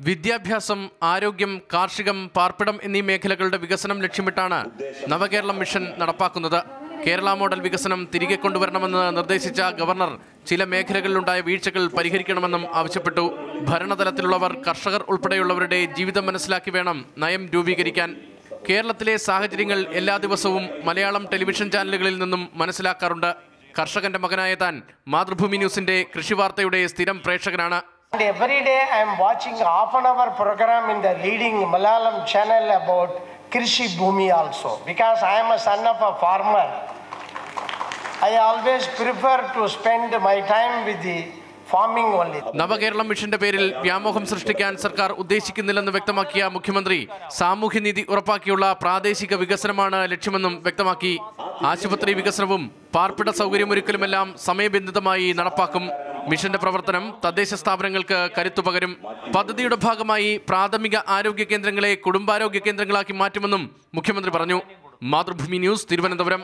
വിദ്യാഭ്യാസം, ആരോഗ്യം, കാർഷികം, പാർപ്പിടം എന്നീ മേഖലകളുടെ വികസനം ലക്ഷ്യമിട്ടാണ് നവകേരളം മിഷൻ നടപ്പാക്കുന്നത്. കേരള മോഡൽ വികസനം തിരികെ കൊണ്ടുവരണമെന്ന് നിർദ്ദേശിച്ച ഗവർണർ ചില മേഖലകളിലുണ്ടായ വീഴ്ചകൾ പരിഹരിക്കണമെന്നും ആവശ്യപ്പെട്ടു. ഭരണതലത്തിലുള്ളവർ കർഷകർ ഉൾപ്പെടെയുള്ളവരുടെ ജീവിതം മനസ്സിലാക്കി വേണം നയം രൂപീകരിക്കാൻ. കേരളത്തിലെ സാഹചര്യങ്ങൾ എല്ലാ ദിവസവും മലയാളം ടെലിവിഷൻ ചാനലുകളിൽ നിന്നും മനസ്സിലാക്കാറുണ്ട്. കർഷകന്റെ മകനായ താൻ മാതൃഭൂമി ന്യൂസിന്റെ കൃഷി വാർത്തയുടെ സ്ഥിരം പ്രേക്ഷകനാണ്. Every day I am watching half-an-hour program in the leading Malayalam channel about Krishi Bhumi also, because I am a son of a farmer. I always prefer to spend my time with the farming only. നവകേരളം മിഷന്റെ പേരിൽ വ്യാമോഹം സൃഷ്ടിക്കാൻ സർക്കാർ ഉദ്ദേശിക്കുന്നില്ലെന്ന് വ്യക്തമാക്കിയ മുഖ്യമന്ത്രി സാമൂഹ്യനീതി ഉറപ്പാക്കിയുള്ള പ്രാദേശിക വികസനമാണ് ലക്ഷ്യമെന്നും വ്യക്തമാക്കി. ആശുപത്രി വികസനവും പാർപ്പിട സൗകര്യമൊരുക്കലുമെല്ലാം സമയബന്ധിതമായി നടപ്പാക്കും. മിഷന്റെ പ്രവർത്തനം തദ്ദേശ സ്ഥാപനങ്ങൾക്ക് കരുത്തുപകരും. പദ്ധതിയുടെ ഭാഗമായി പ്രാഥമിക ആരോഗ്യ കേന്ദ്രങ്ങളെ കുടുംബാരോഗ്യ കേന്ദ്രങ്ങളാക്കി മാറ്റുമെന്നും മുഖ്യമന്ത്രി പറഞ്ഞു. മാതൃഭൂമി ന്യൂസ്, തിരുവനന്തപുരം.